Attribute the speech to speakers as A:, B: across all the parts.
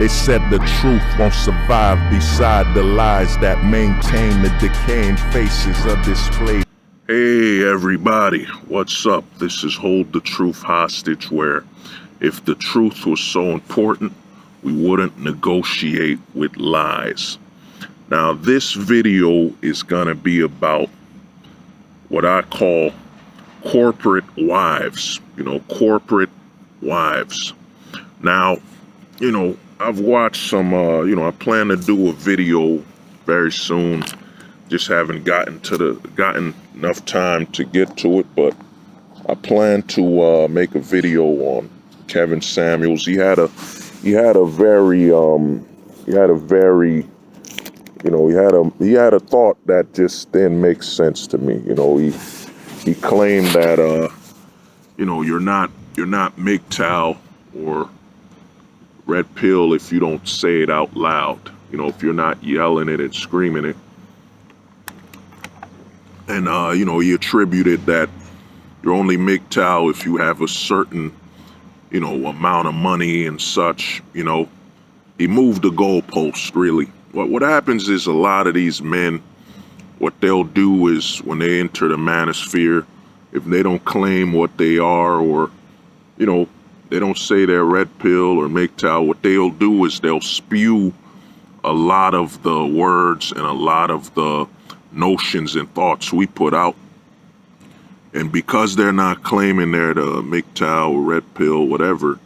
A: They said the truth won't survive beside the lies that maintain the decaying faces of display.
B: Hey everybody, what's up? This is Hold the Truth Hostage, where if the truth was so important, we wouldn't negotiate with lies. Now this video is gonna be about what I call corporate wives, corporate wives. Now, I've watched some, I plan to do a video very soon. Just haven't gotten enough time to get to it, but I plan to make a video on Kevin Samuels. He had a very thought that just didn't make sense to me. He claimed that you're not MGTOW or red pill if you don't say it out loud. If you're not yelling it and screaming it. And he attributed that you're only MGTOW if you have a certain amount of money and such. He moved the goalpost, really. What happens is a lot of these men, what they'll do is when they enter the manosphere, if they don't claim what they are, or they don't say they're red pill or MGTOW, what they'll do is they'll spew a lot of the words and a lot of the notions and thoughts we put out. And because they're not claiming they're the MGTOW or red pill, whatever,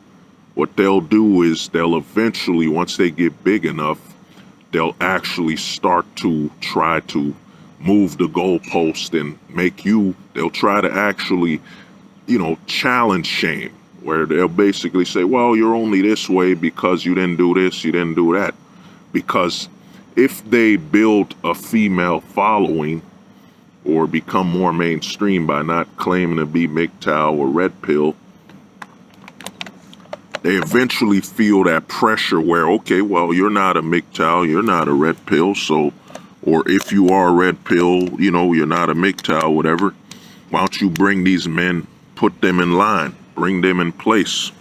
B: what they'll do is they'll eventually, once they get big enough, they'll actually start to try to move the goalpost and they'll try to actually, challenge shame, where they'll basically say, well, you're only this way because you didn't do this, you didn't do that. Because if they build a female following or become more mainstream by not claiming to be MGTOW or red pill, they eventually feel that pressure where, okay, well, you're not a MGTOW, you're not a red pill, so, or if you are a red pill, you're not a MGTOW, whatever, why don't you bring these men, put them in line, bring them in place.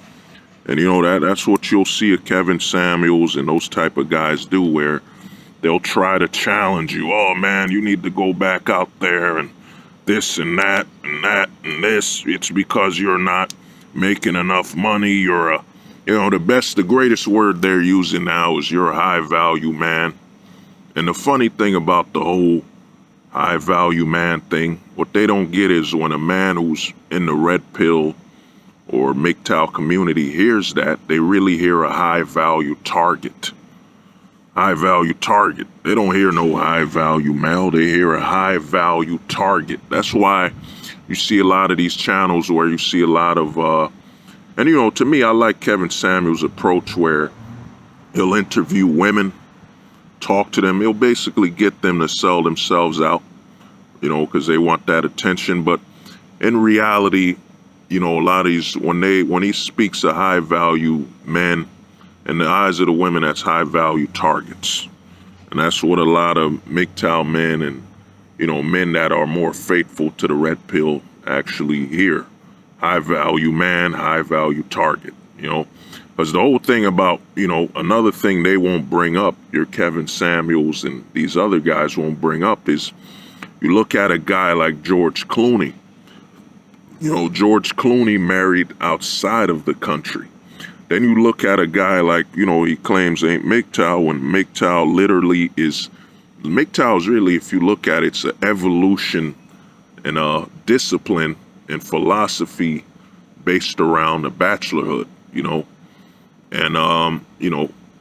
B: And that's what you'll see of Kevin Samuels and those type of guys do, where they'll try to challenge you. Oh man, you need to go back out there and this and that and that and this. It's because you're not making enough money. You're the greatest word they're using now is you're a high value man. And the funny thing about the whole high value man thing, what they don't get is when a man who's in the red pill or MGTOW community hears that, they really hear a high value target. High value target. They don't hear no high value male. They hear a high value target. That's why you see a lot of these channels where you see a lot of, to me, I like Kevin Samuels' approach where he'll interview women, talk to them. He'll basically get them to sell themselves out, because they want that attention. But in reality, a lot of these, when he speaks of high value men, in the eyes of the women, that's high value targets. And that's what a lot of MGTOW men and, men that are more faithful to the red pill actually hear. High value man, high value target, Because the whole thing about, another thing they won't bring up, your Kevin Samuels and these other guys won't bring up, is you look at a guy like George Clooney. George Clooney married outside of the country. Then you look at a guy like, he claims ain't MGTOW, when MGTOW is really, if you look at it, it's an evolution and a discipline and philosophy based around the bachelorhood, and,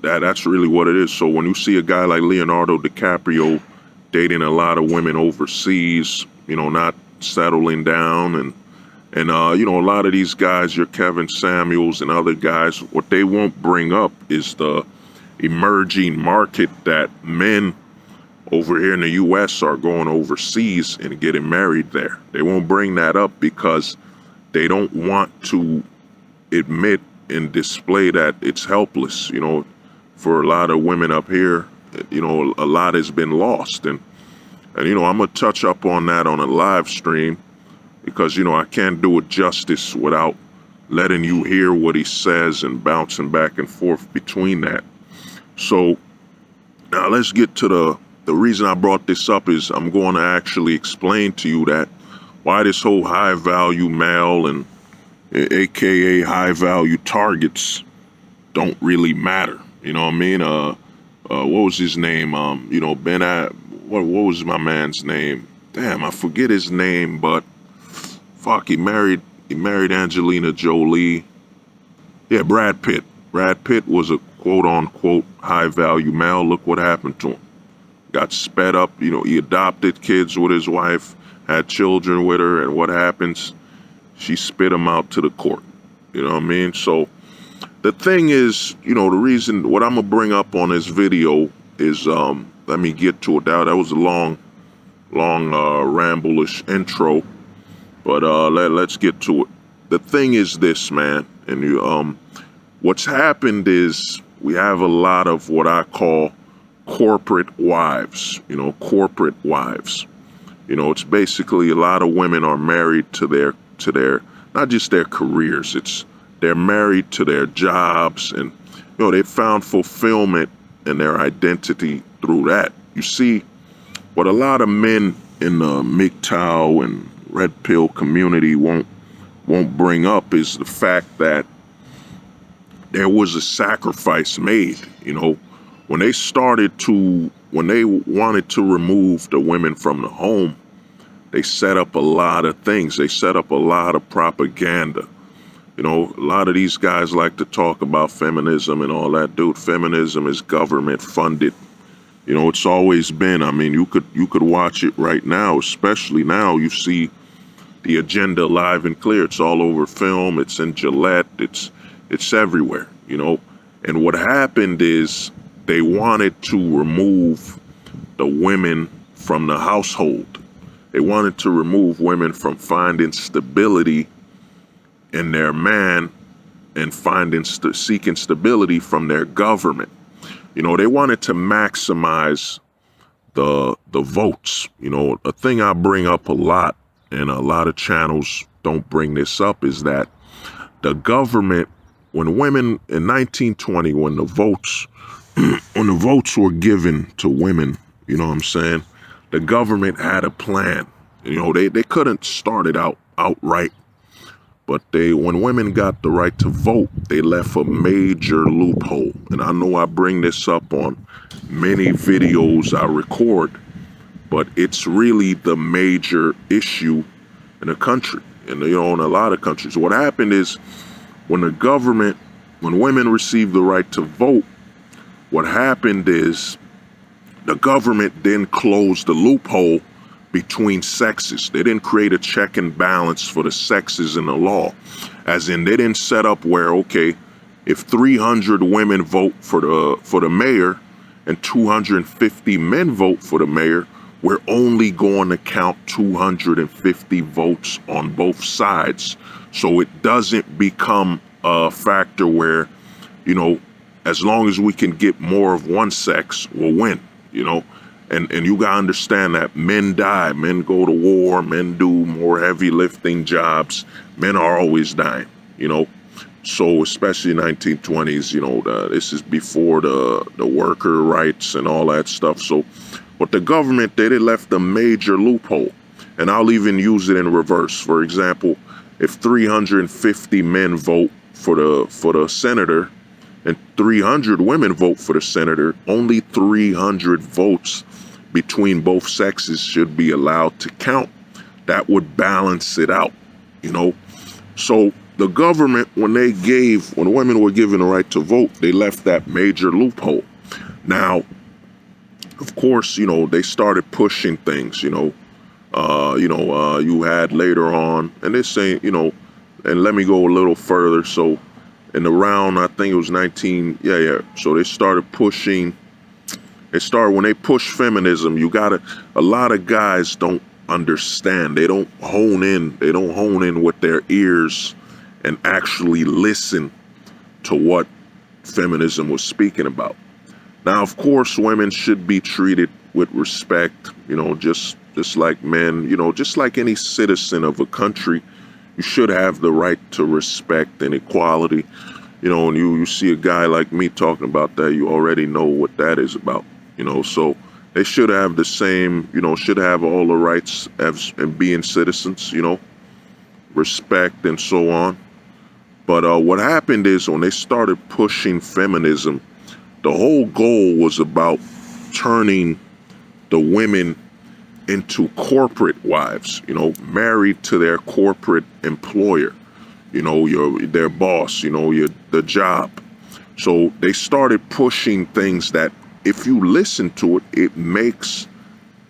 B: that's really what it is. So when you see a guy like Leonardo DiCaprio dating a lot of women overseas, not settling down, and a lot of these guys, your Kevin Samuels and other guys, what they won't bring up is the emerging market that men over here in the U.S. are going overseas and getting married there. They won't bring that up because they don't want to admit and display that it's helpless. For a lot of women up here, a lot has been lost. And I'm going to touch up on that on a live stream, because, I can't do it justice without letting you hear what he says and bouncing back and forth between that. So now let's get to the reason I brought this up is I'm going to actually explain to you that why this whole high value male and AKA high value targets don't really matter. You know what I mean? What was his name? What was my man's name? Damn, I forget his name, but fuck, he married Angelina Jolie. Yeah, Brad Pitt. Brad Pitt was a quote unquote high value male. Look what happened to him. Got sped up, he adopted kids with his wife, had children with her, and what happens? She spit him out to the court. You know what I mean? So the thing is, the reason what I'm gonna bring up on this video is let me get to it. That was a long ramble-ish intro, but let's get to it. The thing is this, man, and what's happened is we have a lot of what I call corporate wives. Corporate wives. It's basically a lot of women are married to their not just their careers. They're married to their jobs, and they found fulfillment in their identity through that. You see, what a lot of men in the MGTOW and red pill community won't bring up is the fact that there was a sacrifice made. When they wanted to remove the women from the home, they set up a lot of things. They set up a lot of propaganda. A lot of these guys like to talk about feminism and all that. Dude, feminism is government funded. It's always been. I mean, you could watch it right now, especially now. You see the agenda live and clear. It's all over film. It's in Gillette. It's everywhere. And what happened is they wanted to remove the women from the household. They wanted to remove women from finding stability in their man and seeking stability from their government. They wanted to maximize the votes. A thing I bring up a lot, and a lot of channels don't bring this up, is that the government, when women in 1920, when the votes were given to women, you know what I'm saying? The government had a plan. They couldn't start it outright. But when women got the right to vote, they left a major loophole. And I know I bring this up on many videos I record, but it's really the major issue in the country, and in a lot of countries. What happened is when women received the right to vote, what happened is the government then closed the loophole between sexes. They didn't create a check and balance for the sexes in the law. As in, they didn't set up where, okay, if 300 women vote for the mayor and 250 men vote for the mayor, we're only going to count 250 votes on both sides. So it doesn't become a factor where, as long as we can get more of one sex, we'll win, And you gotta understand that men die, men go to war, men do more heavy lifting jobs. Men are always dying, So especially 1920s, this is before the worker rights and all that stuff. So, but the government, they left a major loophole, and I'll even use it in reverse. For example, if 350 men vote for the senator, and 300 women vote for the senator, only 300 votes between both sexes should be allowed to count. That would balance it out, So the government, when women were given the right to vote, they left that major loophole. Now, of course, they started pushing things, you had later on, and they're saying, and let me go a little further. So in around, I think it was so they started pushing, when they push feminism, a lot of guys don't understand. They don't hone in with their ears and actually listen to what feminism was speaking about. Now, of course, women should be treated with respect, just like men, just like any citizen of a country. You should have the right to respect and equality. And you see a guy like me talking about that, you already know what that is about. So they should have the same, should have all the rights as and being citizens, respect and so on. But what happened is when they started pushing feminism, the whole goal was about turning the women into corporate wives, married to their corporate employer, their boss, the job. So they started pushing things that, if you listen to it, it makes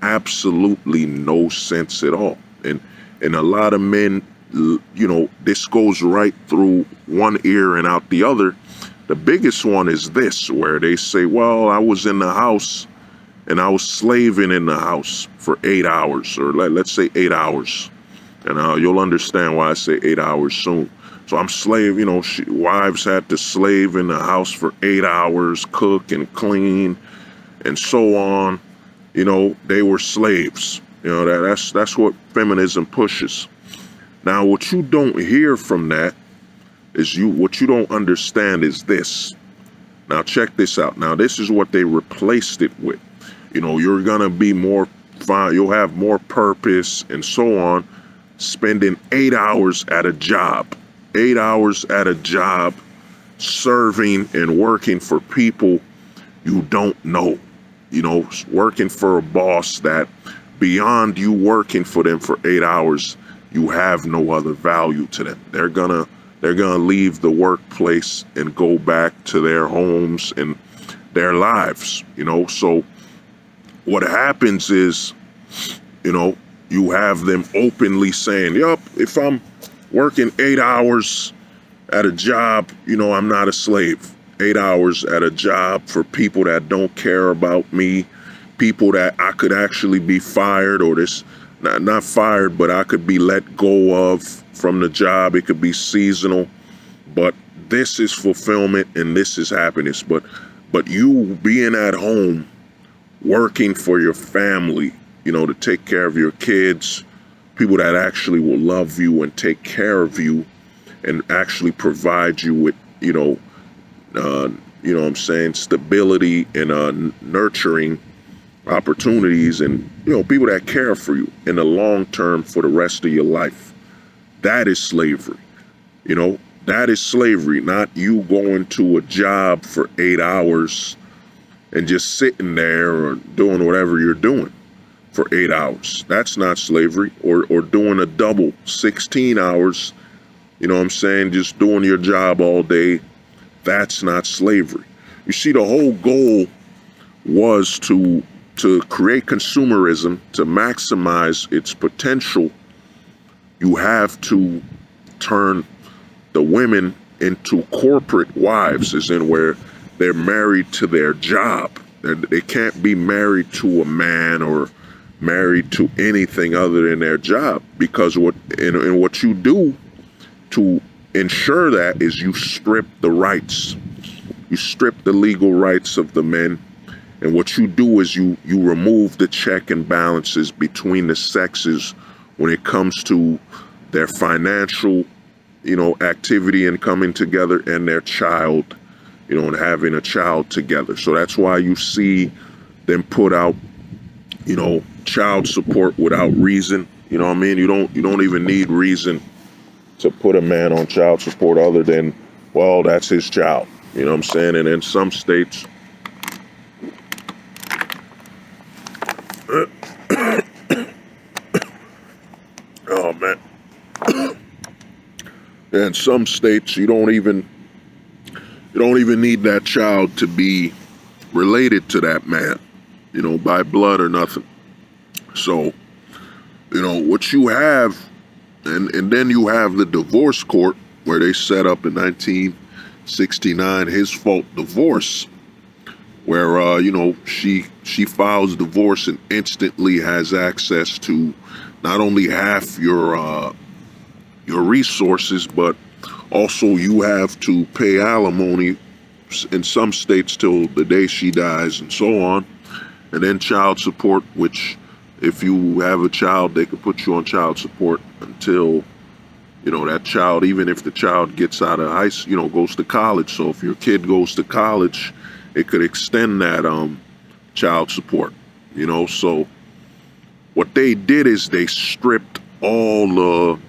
B: absolutely no sense at all. And a lot of men, this goes right through one ear and out the other. The biggest one is this, where they say, well, I was in the house and I was slaving in the house for 8 hours, or let's say 8 hours. And you'll understand why I say 8 hours soon. So I'm slave, wives had to slave in the house for 8 hours, cook and clean and so on. They were slaves. That's what feminism pushes. Now, what you don't hear from that is what you don't understand is this. Now, check this out. Now, this is what they replaced it with. You're going to be more fine. You'll have more purpose and so on, spending 8 hours at a job, 8 hours at a job, serving and working for people you don't know, working for a boss that beyond you working for them for 8 hours, you have no other value to them. They're gonna leave the workplace and go back to their homes and their lives, So what happens is, you have them openly saying, yup, if I'm working 8 hours at a job, I'm not a slave. 8 hours at a job for people that don't care about me, people that I could actually be fired, or not fired, but I could be let go of from the job. It could be seasonal, but this is fulfillment and this is happiness. But you being at home, working for your family, to take care of your kids, people that actually will love you and take care of you and actually provide you with, stability and nurturing opportunities, and people that care for you in the long term for the rest of your life. That is slavery. That is slavery, not you going to a job for 8 hours and just sitting there or doing whatever you're doing for 8 hours. That's not slavery. Or doing a double 16 hours, just doing your job all day. That's not slavery. You see, the whole goal was to create consumerism, to maximize its potential. You have to turn the women into corporate wives, as in where they're married to their job. They can't be married to a man or married to anything other than their job, because what you do to ensure that is you strip the rights. You strip the legal rights of the men. And what you do is you remove the check and balances between the sexes when it comes to their financial, activity and coming together, and their child, and having a child together. So that's why you see them put out, child support without reason. You know what I mean? You don't even need reason to put a man on child support other than, well, that's his child. You know what I'm saying? And in some states, oh man, in some states you don't even need that child to be related to that man, by blood or nothing. So, what you have, and then you have the divorce court, where they set up in 1969 his fault divorce, where she files divorce and instantly has access to not only half your resources, but also you have to pay alimony in some states till the day she dies and so on. And then child support, which if you have a child, they could put you on child support until That child, even if the child gets out of high school, goes to college. So if your kid goes to college, it could extend that child support. So what they did is they stripped all the,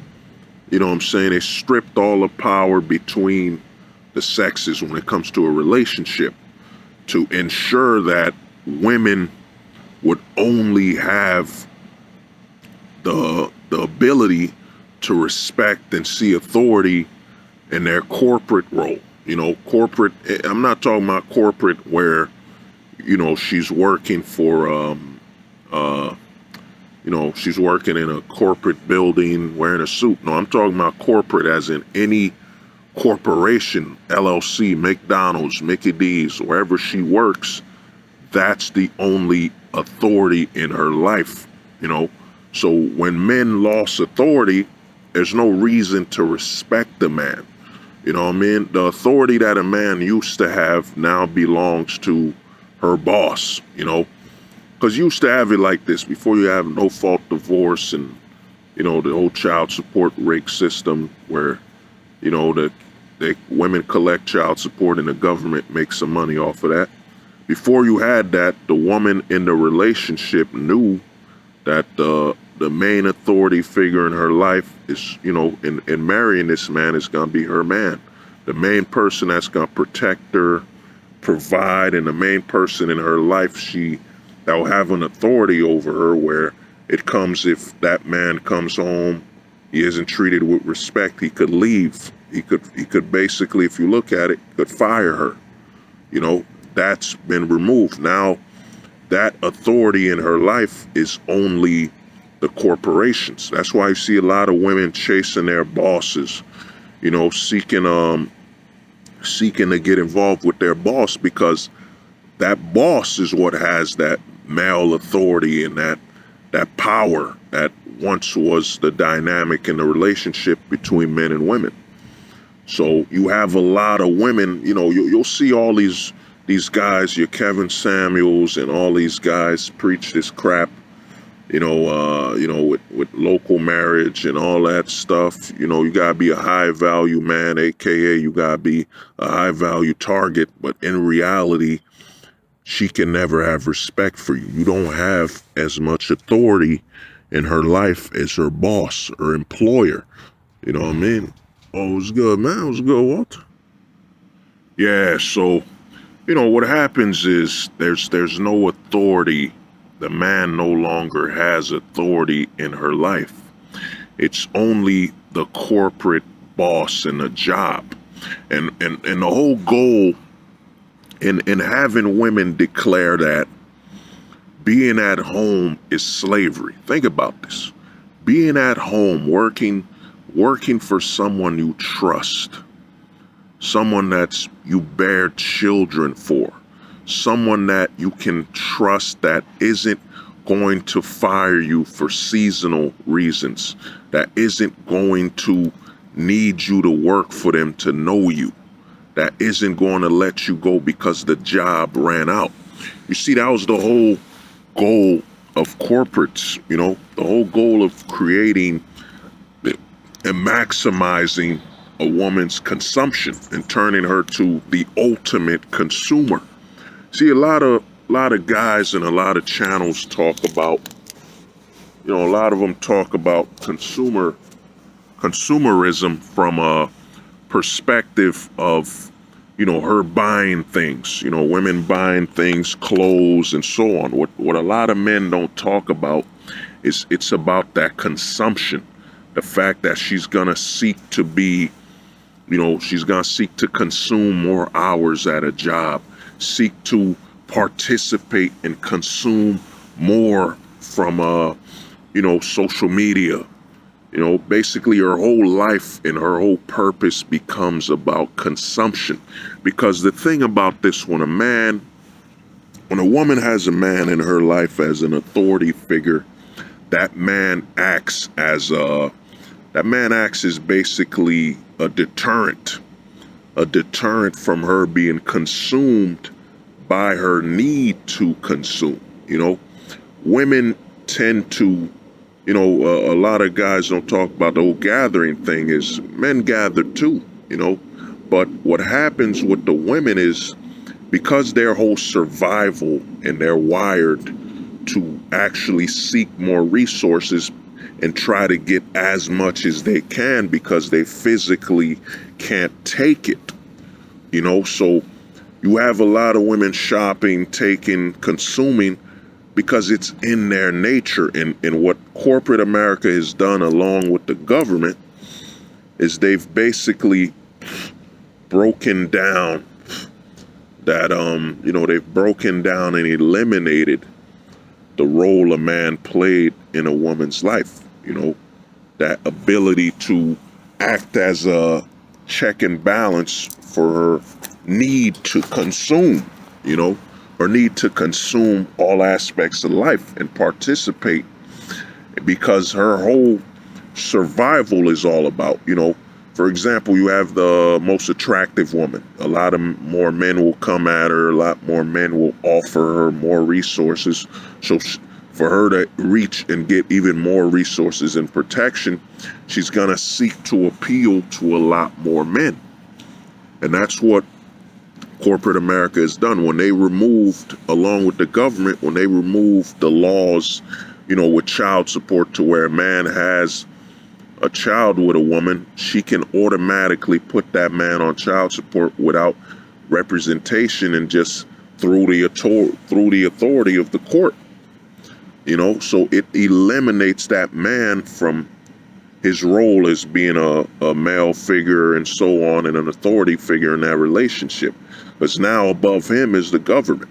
B: they stripped all the power between the sexes when it comes to a relationship to ensure that women would only have the ability to respect and see authority in their corporate role. Corporate, I'm not talking about corporate where, she's working for, she's working in a corporate building wearing a suit. No, I'm talking about corporate as in any corporation, LLC, McDonald's, Mickey D's, wherever she works, that's the only authority in her life, So when men lost authority, there's no reason to respect the man. The authority that a man used to have now belongs to her boss, Because you used to have it like this before you have no-fault divorce and, the whole child support rig system where, the women collect child support and the government makes some money off of that. Before you had that, the woman in the relationship knew that the main authority figure in her life is, in marrying this man is going to be her man. The main person that's going to protect her, provide, and the main person in her life that will have an authority over her where it comes if that man comes home, he isn't treated with respect, he could leave. He could basically, if you look at it, could fire her. That's been removed. Now, that authority in her life is only the corporations. That's why you see a lot of women chasing their bosses, seeking to get involved with their boss because that boss is what has that male authority and that power that once was the dynamic in the relationship between men and women. So you have a lot of women, you'll see all these guys, your Kevin Samuels and all these guys preach this crap, with local marriage and all that stuff. You gotta be a high value man, AKA you gotta be a high value target. But in reality, she can never have respect for you. You don't have as much authority in her life as her boss or employer. You know what I mean? Oh, it was good, man. It was good, Walter. Yeah, so, what happens is there's no authority. The man no longer has authority in her life. It's only the corporate boss and the job. And the whole goal in having women declare that being at home is slavery. Think about this. Being at home, working for someone you trust, someone that you bear children for, someone that you can trust that isn't going to fire you for seasonal reasons, that isn't going to need you to work for them to know you, that isn't going to let you go because the job ran out. You see, that was the whole goal of corporates, the whole goal of creating and maximizing a woman's consumption and turning her to the ultimate consumer. See, a lot of guys and a lot of channels talk about, a lot of them talk about consumerism from a perspective of, her buying things, women buying things, clothes, and so on. What a lot of men don't talk about is it's about that consumption. The fact that she's gonna seek to be, she's gonna seek to consume more hours at a job, seek to participate and consume more from, social media. Basically her whole life and her whole purpose becomes about consumption. Because the thing about this, when a woman has a man in her life as an authority figure, that man acts as basically a deterrent from her being consumed by her need to consume. Women tend to A lot of guys don't talk about the whole gathering thing. Is men gather too, but what happens with the women is, because their whole survival and they're wired to actually seek more resources and try to get as much as they can because they physically can't take it, so you have a lot of women shopping, taking, consuming, because it's in their nature. And what corporate America has done along with the government is they've basically broken down that, they've broken down and eliminated the role a man played in a woman's life, that ability to act as a check and balance for her need to consume, or need to consume all aspects of life and participate, because her whole survival is all about, for example, you have the most attractive woman. A lot of more men will come at her. A lot more men will offer her more resources. So for her to reach and get even more resources and protection, she's going to seek to appeal to a lot more men. And that's what corporate America has done. When they removed, along with the government, when they removed the laws, with child support, to where a man has a child with a woman, she can automatically put that man on child support without representation and just through the authority of the court. So it eliminates that man from his role as being a male figure and so on, and an authority figure in that relationship. Because now above him is the government,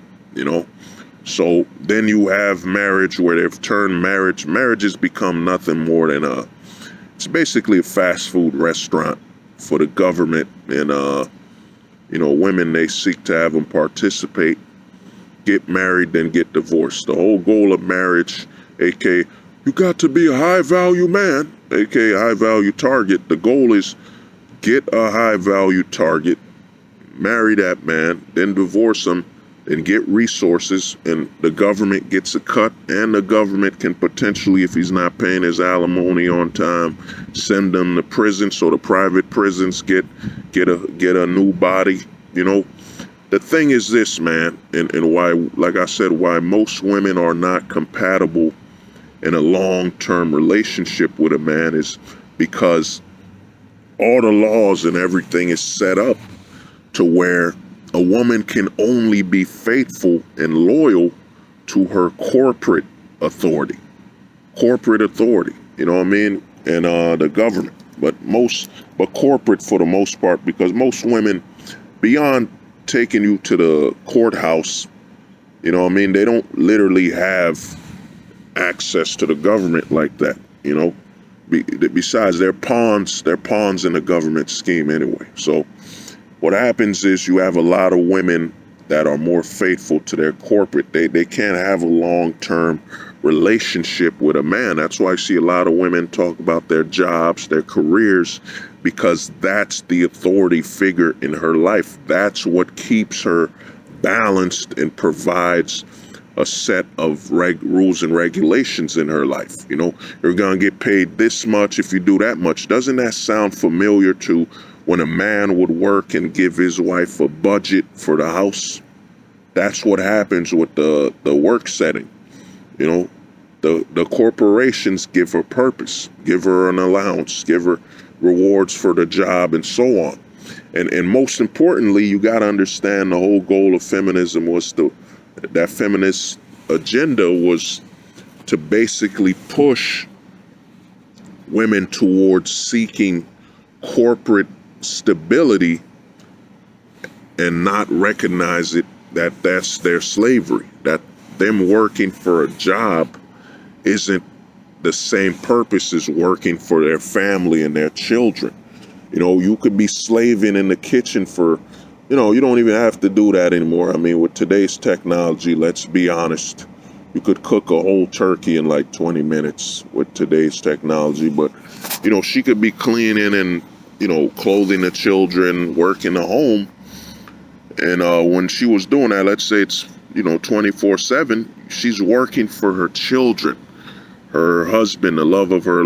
B: So then you have marriage, where they've turned marriages become nothing more than it's basically a fast food restaurant for the government. And, women, they seek to have them participate, get married, then get divorced. The whole goal of marriage, aka you got to be a high value man, aka high value target. The goal is get a high value target, marry that man, then divorce him, and get resources, and the government gets a cut, and the government can potentially, if he's not paying his alimony on time, send him to prison. So the private prisons get a new body. The thing is this, man, and why, like I said, why most women are not compatible in a long-term relationship with a man is because all the laws and everything is set up to where a woman can only be faithful and loyal to her corporate authority, you know what I mean? And the government, but corporate for the most part, because most women, beyond taking you to the courthouse, you know what I mean, they don't literally have access to the government like that, besides they're pawns in the government scheme anyway. So what happens is you have a lot of women that are more faithful to their corporate. They can't have a long-term relationship with a man. That's why I see a lot of women talk about their jobs, their careers, because that's the authority figure in her life. That's what keeps her balanced and provides a set of rules and regulations in her life. You're going to get paid this much if you do that much. Doesn't that sound familiar to when a man would work and give his wife a budget for the house? That's what happens with the work setting. The corporations give her purpose, give her an allowance, give her rewards for the job, and so on. And most importantly, you got to understand the whole goal of feminism was that feminist agenda was to basically push women towards seeking corporate stability and not recognize that that's their slavery, that them working for a job isn't the same purpose as working for their family and their children. You could be slaving in the kitchen for, you don't even have to do that anymore. I mean, with today's technology, let's be honest, you could cook a whole turkey in like 20 minutes with today's technology. But, she could be cleaning and, clothing the children, working the home. And when she was doing that, let's say it's, 24/7, she's working for her children, her husband, the love of her,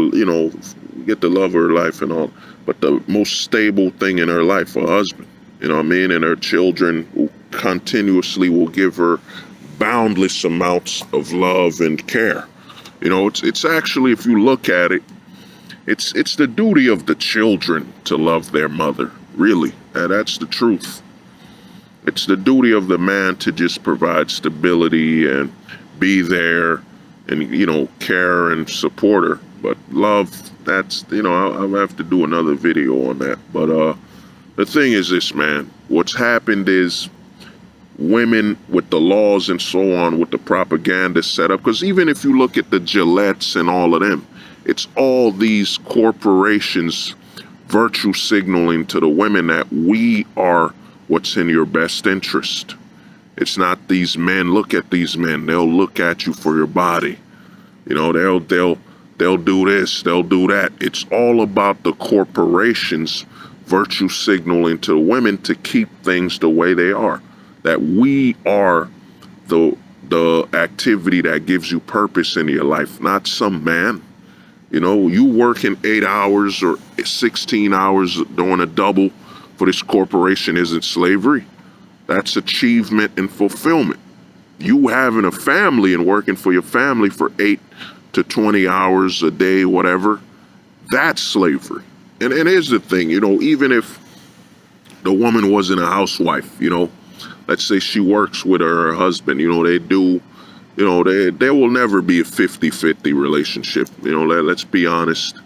B: get the love of her life and all, but the most stable thing in her life, her husband, you know what I mean? And her children who continuously will give her boundless amounts of love and care. It's actually, if you look at it, it's the duty of the children to love their mother, really. And that's the truth. It's the duty of the man to just provide stability and be there and, care and support her. But love, that's, I'll have to do another video on that. But the thing is this, man, what's happened is women with the laws and so on, with the propaganda set up, because even if you look at the Gillettes and all of them, it's all these corporations virtue signaling to the women that we are what's in your best interest. It's not these men. Look at these men. They'll look at you for your body. They'll do this, they'll do that. It's all about the corporations virtue signaling to women to keep things the way they are. That we are the activity that gives you purpose in your life, not some man. You working 8 hours or 16 hours doing a double for this corporation isn't slavery. That's achievement and fulfillment. You having a family and working for your family for 8 to 20 hours a day, whatever, that's slavery. And here's the thing, even if the woman wasn't a housewife, let's say she works with her husband, they do, there will never be a 50-50 relationship. Let's be honest,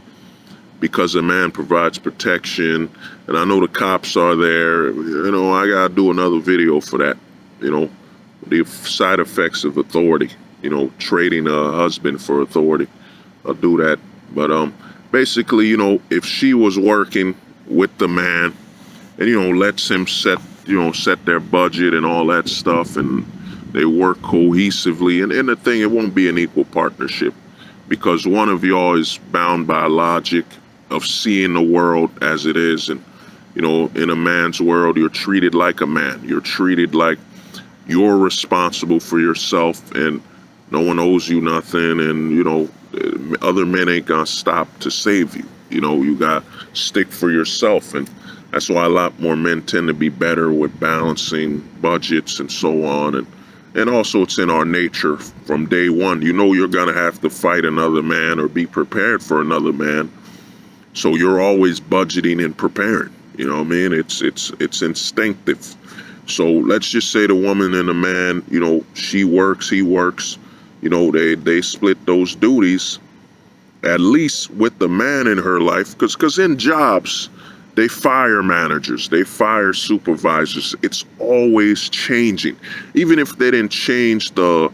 B: because a man provides protection, and I know the cops are there, I gotta do another video for that, the side effects of authority, trading a husband for authority. I'll do that. But basically, if she was working with the man and, lets him set their budget and all that stuff, and they work cohesively, and the thing, it won't be an equal partnership, because one of y'all is bound by logic of seeing the world as it is. And, in a man's world, you're treated like a man. You're treated like you're responsible for yourself, and no one owes you nothing, and, other men ain't gonna stop to save you. You got to stick for yourself, and that's why a lot more men tend to be better with balancing budgets and so on. And also, it's in our nature from day one. You're gonna have to fight another man or be prepared for another man, so you're always budgeting and preparing. It's instinctive. So let's just say the woman and the man, she works, he works, they split those duties, at least with the man in her life, because in jobs, they fire managers, they fire supervisors. It's always changing. Even if they didn't change the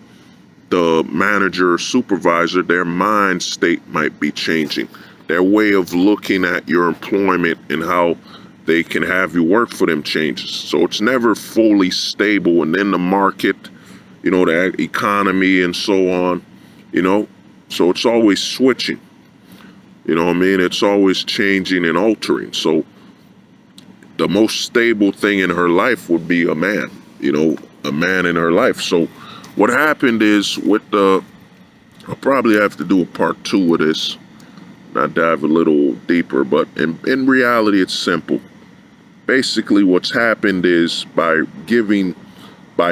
B: manager or supervisor, their mind state might be changing. Their way of looking at your employment and how they can have you work for them changes. So it's never fully stable. And then the market, the economy and so on, so it's always switching. It's always changing and altering. So the most stable thing in her life would be a man, a man in her life. So what happened is I'll probably have to do a part 2 of this, not dive a little deeper, but in reality, it's simple. Basically, what's happened is by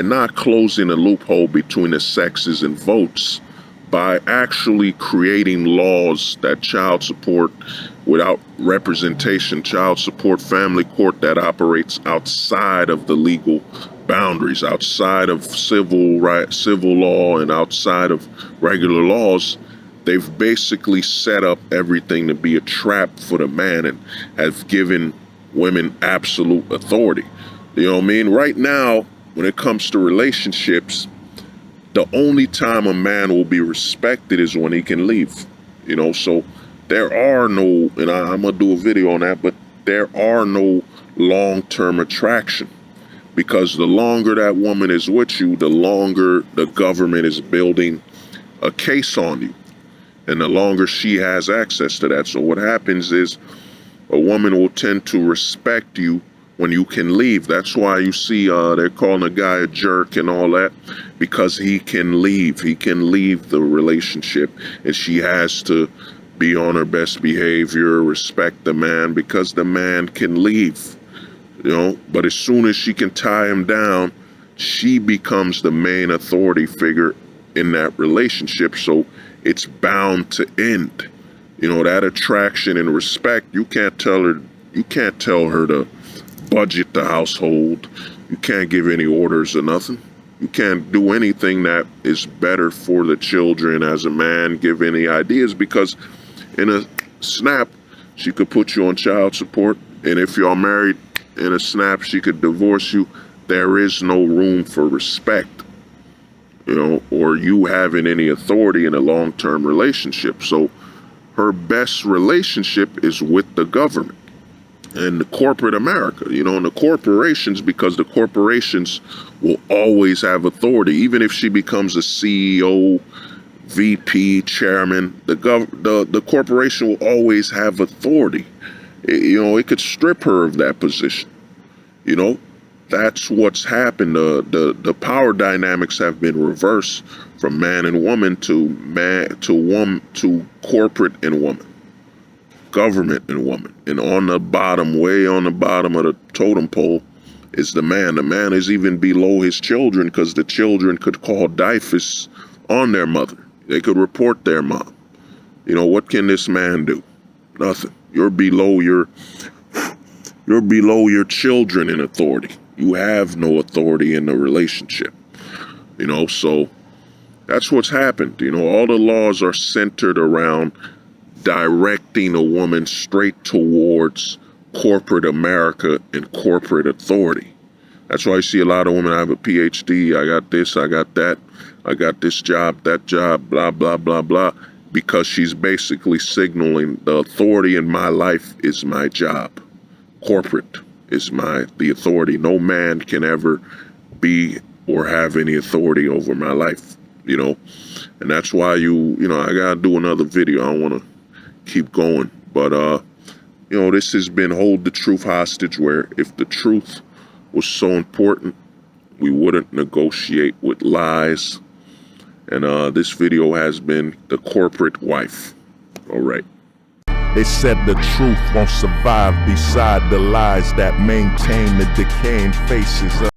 B: not closing a loophole between the sexes and votes, by actually creating laws that child support without representation, child support family court that operates outside of the legal boundaries, outside of civil law and outside of regular laws, they've basically set up everything to be a trap for the man and have given women absolute authority. Right now, when it comes to relationships, the only time a man will be respected is when he can leave. So there are no, and I'm going to do a video on that, but there are no long-term attraction, because the longer that woman is with you, the longer the government is building a case on you, and the longer she has access to that. So what happens is a woman will tend to respect you when you can leave. That's why you see they're calling a guy a jerk and all that, because he can leave. He can leave the relationship, and she has to be on her best behavior, respect the man, because the man can leave. But as soon as she can tie him down, she becomes the main authority figure in that relationship, so it's bound to end. That attraction and respect, you can't tell her to budget the household. You can't give any orders or nothing. You can't do anything that is better for the children as a man, give any ideas, because in a snap, she could put you on child support, and if y'all married, in a snap, she could divorce you. There is no room for respect, or you having any authority in a long-term relationship. So her best relationship is with the government and the corporate America, and the corporations, because the corporations will always have authority. Even if she becomes a CEO, VP, chairman, the corporation will always have authority. It could strip her of that position. That's what's happened. The power dynamics have been reversed from man and woman to corporate and woman, government and woman. And on the bottom, way on the bottom of the totem pole, is the man. The man is even below his children, because the children could call DIFUS on their mother. They could report their mom. What can this man do? Nothing. You're below your children in authority. You have no authority in the relationship. So that's what's happened. All the laws are centered around directing a woman straight towards corporate America and corporate authority. That's why I see a lot of women. I have a PhD, I got this, I got that, I got this job, that job, blah, blah, blah, blah, because she's basically signaling the authority in my life is my job. Corporate is the authority. No man can ever be or have any authority over my life, and that's why I gotta do another video. I don't want to keep going, but this has been Hold the Truth Hostage, where if the truth was so important, we wouldn't negotiate with lies. And this video has been the corporate wife. All right.
A: They said the truth won't survive beside the lies that maintain the decaying faces of